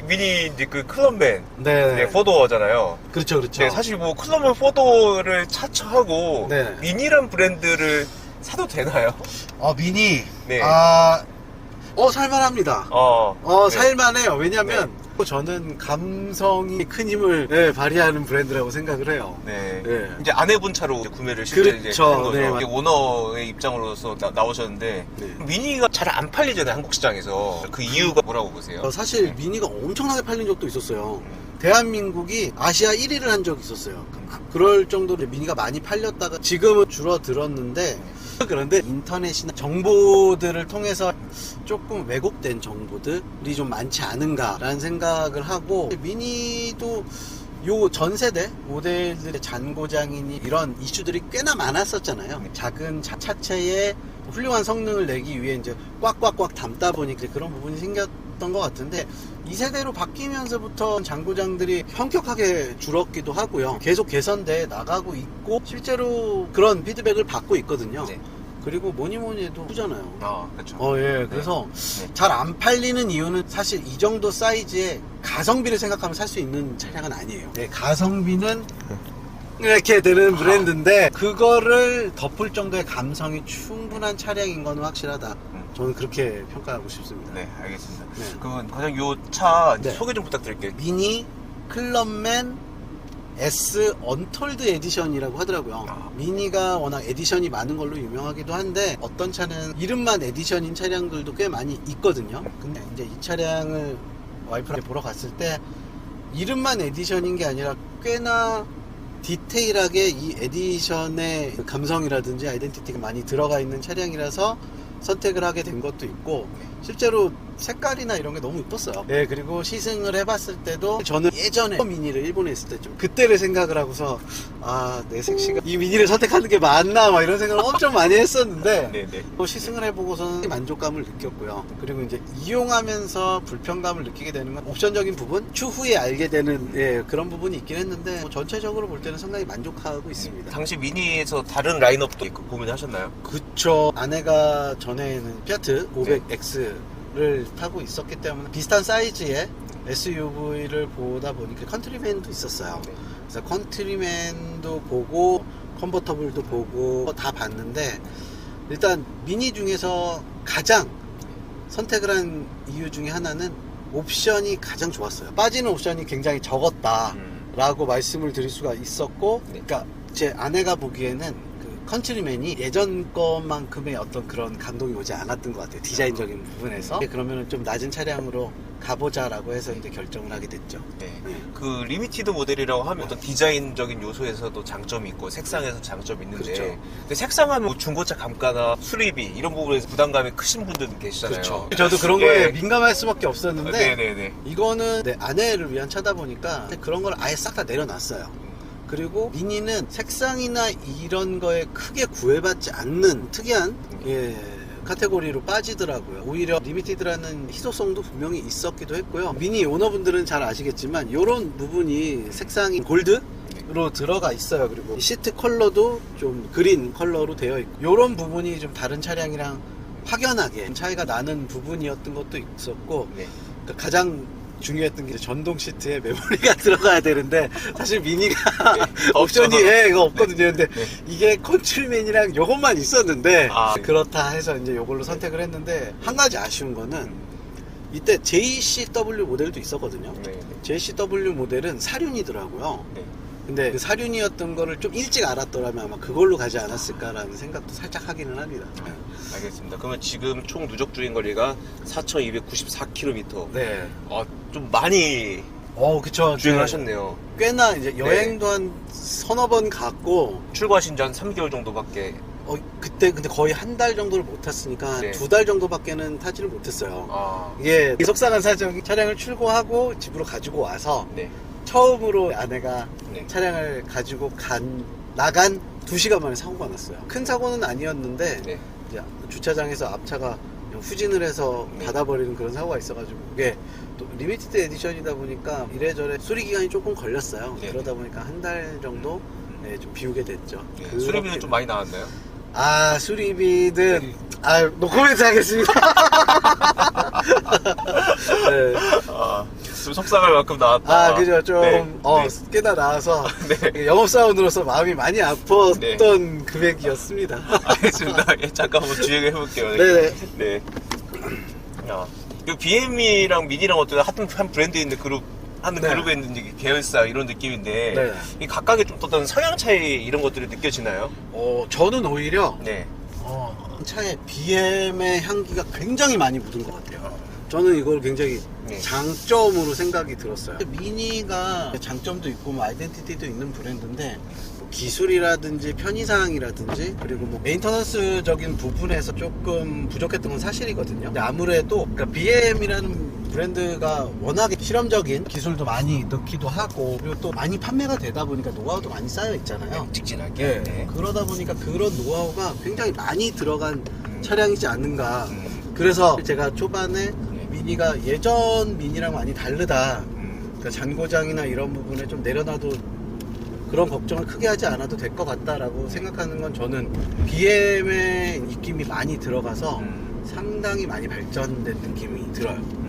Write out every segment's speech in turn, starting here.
미니 이제 그 클럽맨 네. 네, 포도어잖아요. 그렇죠, 그렇죠. 네, 사실 뭐 클럽맨 포도어를 차처하고 네. 미니란 브랜드를 사도 되나요? 미니. 네. 살만합니다. 네. 살만해요. 왜냐면 저는 감성이 큰 힘을 발휘하는 브랜드라고 생각을 해요. 네. 네. 이제 아내분 차로 이제 구매를 실제 그렇죠. 이제 한 거죠. 네, 이제 오너의 입장으로서 나오셨는데 네. 미니가 잘 안 팔리잖아요, 한국 시장에서. 그 이유가 뭐라고 보세요? 사실 네. 미니가 엄청나게 팔린 적도 있었어요. 대한민국이 아시아 1위를 한 적이 있었어요. 그럴 정도로 미니가 많이 팔렸다가 지금은 줄어들었는데, 그런데 인터넷이나 정보들을 통해서 조금 왜곡된 정보들이 좀 많지 않은가라는 생각을 하고, 미니도 요 전세대 모델들의 잔고장이니 이런 이슈들이 꽤나 많았었잖아요. 작은 차체에 훌륭한 성능을 내기 위해 이제 꽉꽉꽉 담다 보니 그런 부분이 생겼던 것 같은데, 이 세대로 바뀌면서부터 잔고장들이 현격하게 줄었기도 하고요. 계속 개선돼 나가고 있고 실제로 그런 피드백을 받고 있거든요. 네. 그리고 뭐니 해도 크잖아요. 그렇죠. 예. 그래서 네. 잘 안 팔리는 이유는 사실 이 정도 사이즈의 가성비를 생각하면 살 수 있는 차량은 아니에요. 네, 가성비는 이렇게 되는 브랜드인데 그거를 덮을 정도의 감성이 충분한 차량인 건 확실하다. 저는 그렇게 평가하고 싶습니다. 네, 알겠습니다. 네. 그러면 과장 요 차 네. 소개 좀 부탁드릴게요. 미니 클럽맨 S 언톨드 에디션이라고 하더라고요. 미니가 워낙 에디션이 많은 걸로 유명하기도 한데 어떤 차는 이름만 에디션인 차량들도 꽤 많이 있거든요. 근데 이제 이 차량을 와이프랑 보러 갔을 때 이름만 에디션인 게 아니라 꽤나 디테일하게 이 에디션의 감성이라든지 아이덴티티가 많이 들어가 있는 차량이라서 선택을 하게 된 것도 있고, 실제로 색깔이나 이런 게 너무 이뻤어요. 네, 그리고 시승을 해봤을 때도 저는 예전에 미니를 일본에 있을 때 좀 그때를 생각을 하고서 내 색시가 이 미니를 선택하는 게 맞나 막 이런 생각을 엄청 많이 했었는데 네네. 또 시승을 해보고서는 만족감을 느꼈고요. 그리고 이제 이용하면서 불편감을 느끼게 되는 건 옵션적인 부분 추후에 알게 되는 그런 부분이 있긴 했는데 전체적으로 볼 때는 상당히 만족하고 있습니다. 당시 미니에서 다른 라인업도 고민하셨나요? 그쵸. 아내가 전에는 피아트 500X를 타고 있었기 때문에 비슷한 사이즈의 SUV를 보다 보니까 컨트리맨도 있었어요. 그래서 컨트리맨도 보고 컨버터블도 보고 다 봤는데, 일단 미니 중에서 가장 선택을 한 이유 중에 하나는 옵션이 가장 좋았어요. 빠지는 옵션이 굉장히 적었다 라고 말씀을 드릴 수가 있었고, 그러니까 제 아내가 보기에는 컨트리맨이 예전 것만큼의 어떤 그런 감동이 오지 않았던 것 같아요. 디자인적인 부분에서. 그러면 좀 낮은 차량으로 가보자라고 해서 이제 결정을 하게 됐죠. 네. 그 리미티드 모델이라고 하면 어떤 디자인적인 요소에서도 장점이 있고 색상에서 장점이 있는데, 그렇죠. 근데 색상하면 뭐 중고차 감가나 수리비 이런 부분에서 부담감이 크신 분들도 계시잖아요. 그렇죠. 저도 그런 거에 민감할 수밖에 없었는데, 네네네. 이거는 내 아내를 위한 차다 보니까 그런 걸 아예 싹 다 내려놨어요. 그리고 미니는 색상이나 이런 거에 크게 구애받지 않는 특이한 카테고리로 빠지더라고요. 오히려 리미티드라는 희소성도 분명히 있었기도 했고요. 미니 오너분들은 잘 아시겠지만 이런 부분이 색상이 골드로 들어가 있어요. 그리고 시트 컬러도 좀 그린 컬러로 되어 있고, 이런 부분이 좀 다른 차량이랑 확연하게 차이가 나는 부분이었던 것도 있었고, 그러니까 가장 중요했던 게 전동 시트에 메모리가 들어가야 되는데 사실 미니가 옵션이 이거 없거든요. 근데 이게 컨트리맨이랑 요것만 있었는데 그렇다 해서 이제 요걸로 선택을 했는데, 한 가지 아쉬운 거는 이때 JCW 모델도 있었거든요. JCW 모델은 사륜이더라고요. 근데 그 사륜이었던 거를 좀 일찍 알았더라면 아마 그걸로 가지 않았을까라는 생각도 살짝 하기는 합니다. 알겠습니다. 그러면 지금 총 누적 주행거리가 4,294km. 네. 좀 많이 그쵸. 주행을 하셨네요. 꽤나 이제 여행도 한 서너 번 갔고, 출고하신 지 한 3개월 정도밖에. 그때 근데 거의 한 달 정도를 못 탔으니까 2달 정도밖에는 타지를 못했어요. 이게 속상한 사정이, 차량을 출고하고 집으로 가지고 와서 처음으로 아내가 차량을 가지고 나간 2시간 만에 사고가 났어요. 큰 사고는 아니었는데 이제 주차장에서 앞차가 그냥 후진을 해서 닫아버리는 그런 사고가 있어가지고, 이게 또 리미티드 에디션이다 보니까 이래저래 수리 기간이 조금 걸렸어요. 그러다 보니까 한 달 정도 좀 비우게 됐죠. 수리비는 좀 많이 나왔나요? 수리비는 노코멘트 하겠습니다. 좀 속상할 만큼 나왔다. 아, 그죠. 좀, 네. 꽤나 나와서, 네. 영업사원으로서 마음이 많이 아팠던 네. 금액이었습니다. 알겠습니다. 예, 잠깐 한번 주행을 해볼게요. 네네. 네. 야, 이 BM이랑 미니랑 어떤 한 브랜드에 있는 하는 네. 그룹에 있는 계열사 이런 느낌인데 네. 이 각각의 좀 어떤 성향 차이 이런 것들이 느껴지나요? 저는 오히려, 네. 차에 BM의 향기가 굉장히 많이 묻은 것 같아요. 저는 이걸 굉장히 네. 장점으로 생각이 들었어요. 미니가 장점도 있고 뭐 아이덴티티도 있는 브랜드인데 뭐 기술이라든지 편의사항이라든지 그리고 뭐 메인터넌스적인 부분에서 조금 부족했던 건 사실이거든요. 근데 아무래도 그러니까 BM이라는 브랜드가 워낙에 실험적인 기술도 많이 넣기도 하고 그리고 또 많이 판매가 되다 보니까 노하우도 많이 쌓여 있잖아요. 직진하게. 예. 네. 그러다 보니까 그런 노하우가 굉장히 많이 들어간 음. 차량이지 않는가. 그래서 제가 초반에 네. 미니가 예전 미니랑 많이 다르다. 음. 그러니까 잔고장이나 이런 부분에 좀 내려놔도 그런 걱정을 크게 하지 않아도 될 것 같다라고 생각하는 건 저는 BM의 느낌이 많이 들어가서 상당히 많이 발전된 느낌이 들어요.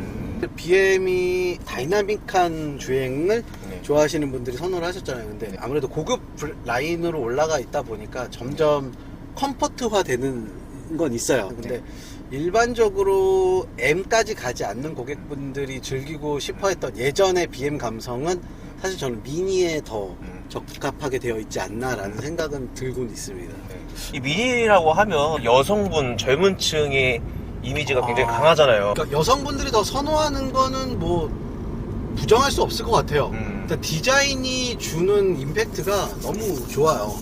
BM이 다이나믹한 주행을 네. 좋아하시는 분들이 선호를 하셨잖아요. 근데 아무래도 고급 라인으로 올라가 있다 보니까 점점 컴포트화 되는 건 있어요. 근데 일반적으로 M까지 가지 않는 고객분들이 즐기고 싶어 했던 예전의 BM 감성은 사실 저는 미니에 더 적합하게 되어 있지 않나라는 생각은 들고는 있습니다. 이 미니라고 하면 여성분 젊은 층의 이미지가 굉장히 강하잖아요. 그러니까 여성분들이 더 선호하는 거는 뭐 부정할 수 없을 것 같아요. 일단 디자인이 주는 임팩트가 너무 좋아요.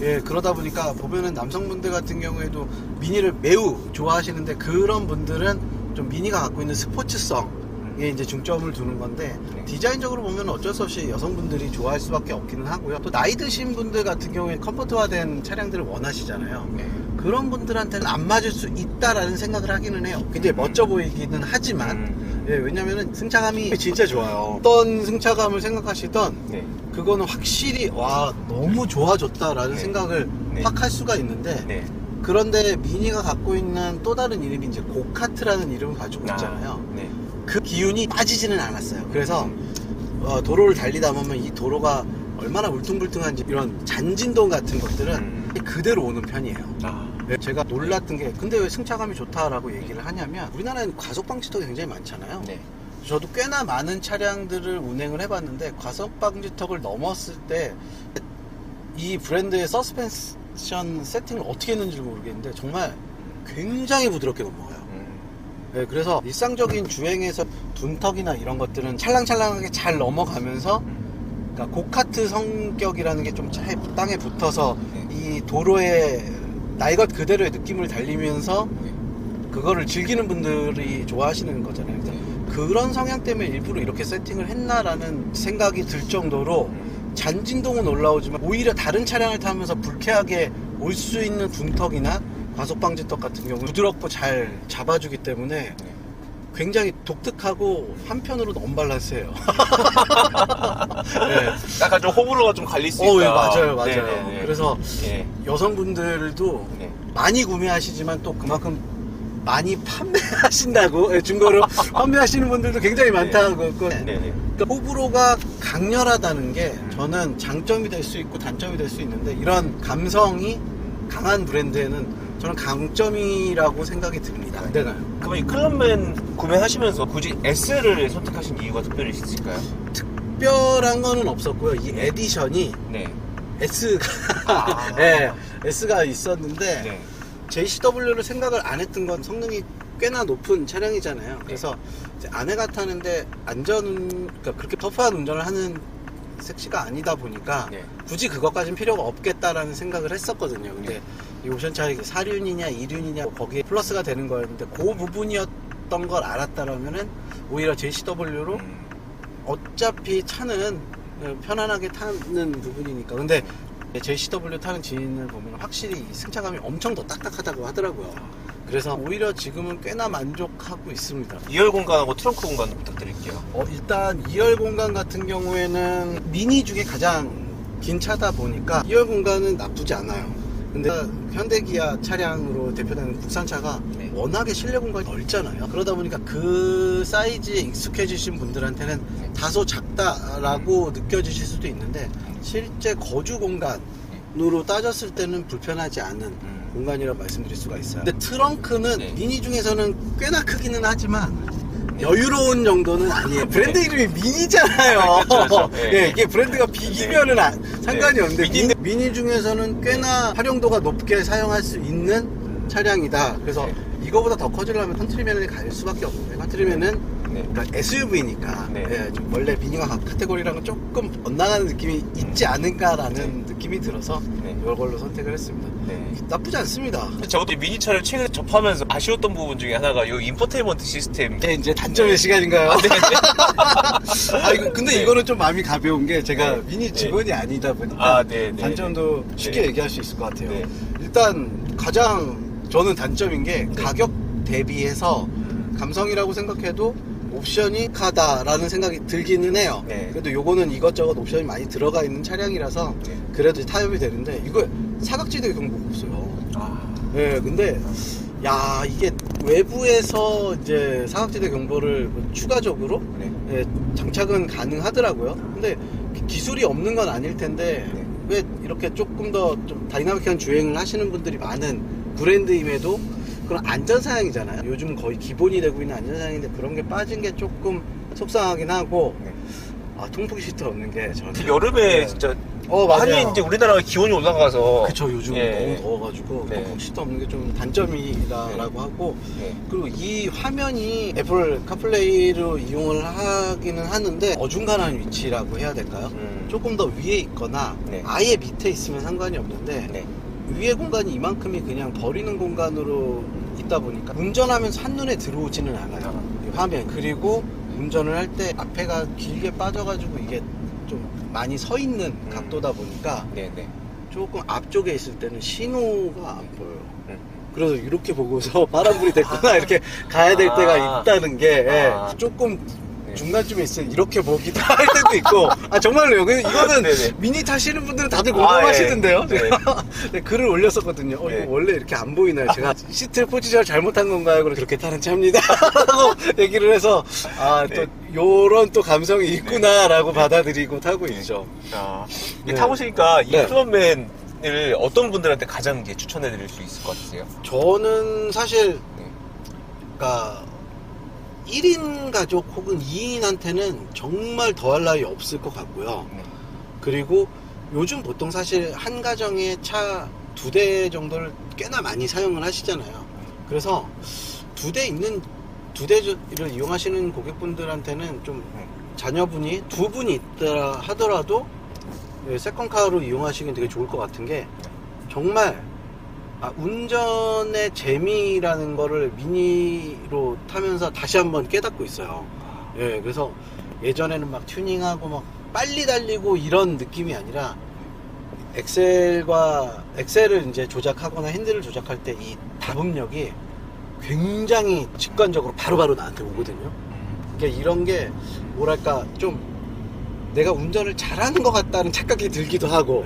예, 그러다 보니까 보면은 남성분들 같은 경우에도 미니를 매우 좋아하시는데 그런 분들은 좀 미니가 갖고 있는 스포츠성에 이제 중점을 두는 건데 디자인적으로 보면 어쩔 수 없이 여성분들이 좋아할 수밖에 없기는 하고요. 또 나이 드신 분들 같은 경우에 컴포트화된 차량들을 원하시잖아요. 그런 분들한테는 안 맞을 수 있다라는 생각을 하기는 해요. 굉장히 멋져 보이기는 하지만 예, 왜냐면은 승차감이 진짜 좋아요. 어떤 승차감을 생각하시던 그거는 확실히 와 너무 좋아졌다라는 생각을 확 할 수가 있는데 그런데 미니가 갖고 있는 또 다른 이름이 이제 고카트라는 이름을 가지고 있잖아요. 그 기운이 빠지지는 않았어요. 그래서 도로를 달리다 보면 이 도로가 얼마나 울퉁불퉁한지 이런 잔진동 같은 것들은 그대로 오는 편이에요. 제가 놀랐던 게 근데 왜 승차감이 좋다라고 얘기를 하냐면 우리나라에는 과속방지턱이 굉장히 많잖아요. 저도 꽤나 많은 차량들을 운행을 해봤는데 과속방지턱을 넘었을 때 이 브랜드의 서스펜션 세팅을 어떻게 했는지 모르겠는데 정말 굉장히 부드럽게 넘어가요. 네, 그래서 일상적인 주행에서 둔턱이나 이런 것들은 찰랑찰랑하게 잘 넘어가면서 그러니까 고카트 성격이라는 게 좀 땅에 붙어서 이 도로에 날 것 그대로의 느낌을 달리면서 그거를 즐기는 분들이 좋아하시는 거잖아요. 그런 성향 때문에 일부러 이렇게 세팅을 했나라는 생각이 들 정도로 잔진동은 올라오지만 오히려 다른 차량을 타면서 불쾌하게 올 수 있는 둔턱이나 과속방지턱 같은 경우 부드럽고 잘 잡아주기 때문에 굉장히 독특하고 한편으로는 언밸런스해요. 네. 약간 좀 호불호가 좀 갈릴 수 있다. 예, 맞아요. 네네네. 그래서 여성분들도 많이 구매하시지만 또 그만큼 많이 판매하신다고 중고로 판매하시는 분들도 굉장히 많다고. 그러니까 호불호가 강렬하다는 게 저는 장점이 될 수 있고 단점이 될 수 있는데 이런 감성이 강한 브랜드에는 저는 강점이라고 생각이 듭니다. 그럼 이 클럽맨 구매하시면서 굳이 S를 선택하신 이유가 특별히 있으실까요? 특별한 거는 없었고요. 이 에디션이 S가 S가 있었는데 JCW를 생각을 안 했던 건 성능이 꽤나 높은 차량이잖아요. 그래서 이제 아내가 타는데 그러니까 그렇게 터프한 운전을 하는 섹시가 아니다 보니까 굳이 그것까진 필요가 없겠다라는 생각을 했었거든요. 근데 이 옵션차이 4륜이냐 2륜이냐 거기에 플러스가 되는 거였는데 그 부분이었던 걸 알았다라면은 오히려 JCW로 어차피 차는 편안하게 타는 부분이니까. 근데 JCW 타는 지인을 보면 확실히 승차감이 엄청 더 딱딱하다고 하더라고요. 그래서 오히려 지금은 꽤나 만족하고 있습니다. 2열 공간하고 트렁크 공간 부탁드릴게요. 일단 2열 공간 같은 경우에는 미니 중에 가장 긴 차다 보니까 2열 공간은 나쁘지 않아요. 근데 현대기아 차량으로 대표되는 국산차가 네. 워낙에 실내 공간이 넓잖아요. 그러다 보니까 그 사이즈에 익숙해지신 분들한테는 다소 작다라고 느껴지실 수도 있는데 실제 거주 공간으로 따졌을 때는 불편하지 않은 공간이라고 말씀드릴 수가 있어요. 근데 트렁크는 네. 미니 중에서는 꽤나 크기는 하지만 여유로운 정도는 아니에요. 브랜드 이름이 미니잖아요. 그렇죠. 네. 예, 이게 브랜드가 비기면은 상관이 네. 없는데 미니 중에서는 꽤나 활용도가 높게 사용할 수 있는 차량이다. 그래서 네. 이거보다 더 커지려면 컨트리맨을 갈 수밖에 없는데 컨트리맨은 네. 그러니까 SUV니까 네. 좀 원래 미니와 카테고리랑은 조금 엇나가는 느낌이 있지 않을까라는 느낌이 들어서 네. 이걸로 선택을 했습니다. 네. 나쁘지 않습니다. 저도 미니차를 최근에 접하면서 아쉬웠던 부분 중에 하나가 이 인포테인먼트 시스템. 이게 이제 단점의 시간인가요? 아, 네. 근데 네. 이거는 좀 마음이 가벼운 게 제가 네. 미니 직원이 아니다 보니까 아, 네, 네, 단점도 네. 쉽게 네. 얘기할 수 있을 것 같아요. 네. 일단 가장 저는 단점인 게 가격 대비해서 감성이라고 생각해도 옵션이 카다라는 생각이 들기는 해요. 네. 그래도 요거는 이것저것 옵션이 많이 들어가 있는 차량이라서 네. 그래도 타협이 되는데 이거 사각지대 경보가 없어요. 아, 네, 근데 야 이게 외부에서 이제 사각지대 경보를 추가적으로 네. 예, 장착은 가능하더라고요. 근데 기술이 없는 건 아닐 텐데 네. 왜 이렇게 조금 더 좀 다이나믹한 주행을 하시는 분들이 많은 브랜드임에도 그런 안전사양이잖아요. 요즘 거의 기본이 되고 있는 안전사양인데 그런 게 빠진 게 조금 속상하긴 하고 네. 통풍 시트 없는 게 저는 여름에 네. 진짜 맞아요. 많이 이제 우리나라가 기온이 올라가서 그쵸 요즘 예. 너무 더워가지고 네. 통풍 시트 없는 게 좀 단점이라고 하고 네. 그리고 이 화면이 애플 카플레이로 이용을 하기는 하는데 어중간한 위치라고 해야 될까요? 조금 더 위에 있거나 네. 아예 밑에 있으면 상관이 없는데 네. 위에 공간이 이만큼이 그냥 버리는 공간으로 있다 보니까 운전하면서 한눈에 들어오지는 않아요. 이 화면. 그리고 운전을 할 때 앞에가 길게 빠져가지고 이게 좀 많이 서 있는 각도다 보니까 네. 네. 조금 앞쪽에 있을 때는 신호가 안 보여요. 음. 그래서 이렇게 보고서 바람불이 됐구나 이렇게 가야 될 때가 있다는 게 아. 조금 네. 중간쯤에 있으면 이렇게 보기도 할 때도 있고 정말로요. 이거는 네네. 미니 타시는 분들은 다들 공감하시던데요. 예. 제가 네, 글을 올렸었거든요. 네. 이거 원래 이렇게 안 보이나요? 제가 시트 포지션을 잘못한 건가요? 그렇게 타는 차입니다 라고 얘기를 해서 네. 또 요런 또 감성이 있구나 라고 받아들이고 타고 있죠. 아, 이게 네. 타보시니까 이 네. 클럽맨을 어떤 분들한테 가장 이제 추천해드릴 수 있을 것 같으세요? 저는 사실 네. 그러니까 1인 가족 혹은 2인한테는 정말 더할 나위 없을 것 같고요. 네. 그리고 요즘 보통 사실 한 가정에 차 2대 정도를 꽤나 많이 사용을 하시잖아요. 그래서 2대를 이용하시는 고객분들한테는 좀 자녀분이 2분이 있다 하더라도 세컨카로 이용하시긴 되게 좋을 것 같은 게 정말 운전의 재미라는 거를 미니로 타면서 다시 한번 깨닫고 있어요. 예, 그래서 예전에는 막 튜닝하고 막 빨리 달리고 이런 느낌이 아니라 엑셀을 이제 조작하거나 핸들을 조작할 때 이 답응력이 굉장히 직관적으로 바로바로 나한테 오거든요. 그러니까 이런 게 뭐랄까 좀 내가 운전을 잘하는 것 같다는 착각이 들기도 하고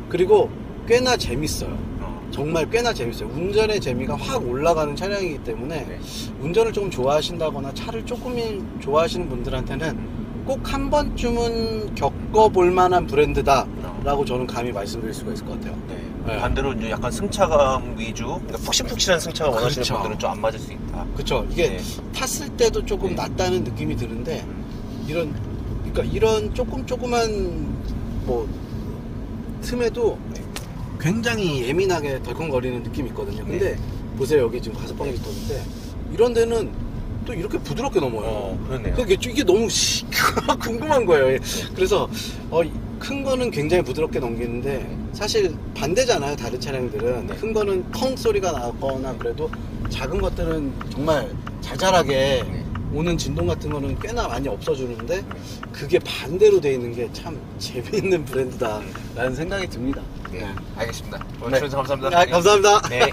그리고 꽤나 재밌어요. 정말 꽤나 재밌어요. 운전의 재미가 확 올라가는 차량이기 때문에 네. 운전을 조금 좋아하신다거나 차를 조금 좋아하시는 분들한테는 꼭 한 번쯤은 겪어볼 만한 브랜드다 라고 저는 감히 말씀드릴 수가 있을 것 같아요. 네. 네. 반대로 이제 약간 승차감 위주, 그러니까 푹신푹신한 승차감 원하시는 그렇죠. 분들은 좀 안 맞을 수 있다. 그쵸. 이게 네. 탔을 때도 조금 네. 낫다는 느낌이 드는데 그러니까 이런 조그만 뭐 틈에도 네. 굉장히 예민하게 덜컹거리는 느낌이 있거든요. 근데 네. 보세요. 여기 지금 5방이 있던데 이런 데는 또 이렇게 부드럽게 넘어요. 그렇네요. 그러니까 이게 너무 궁금한 거예요. 그래서 큰 거는 굉장히 부드럽게 넘기는데 사실 반대잖아요. 다른 차량들은 네. 큰 거는 펑 소리가 나거나 그래도 작은 것들은 정말 자잘하게 네. 오는 진동 같은 거는 꽤나 많이 없어주는데 그게 반대로 돼 있는 게 참 재미있는 브랜드다라는 생각이 듭니다. 네. 알겠습니다. 네. 오늘 출연 감사합니다. 감사합니다. 네.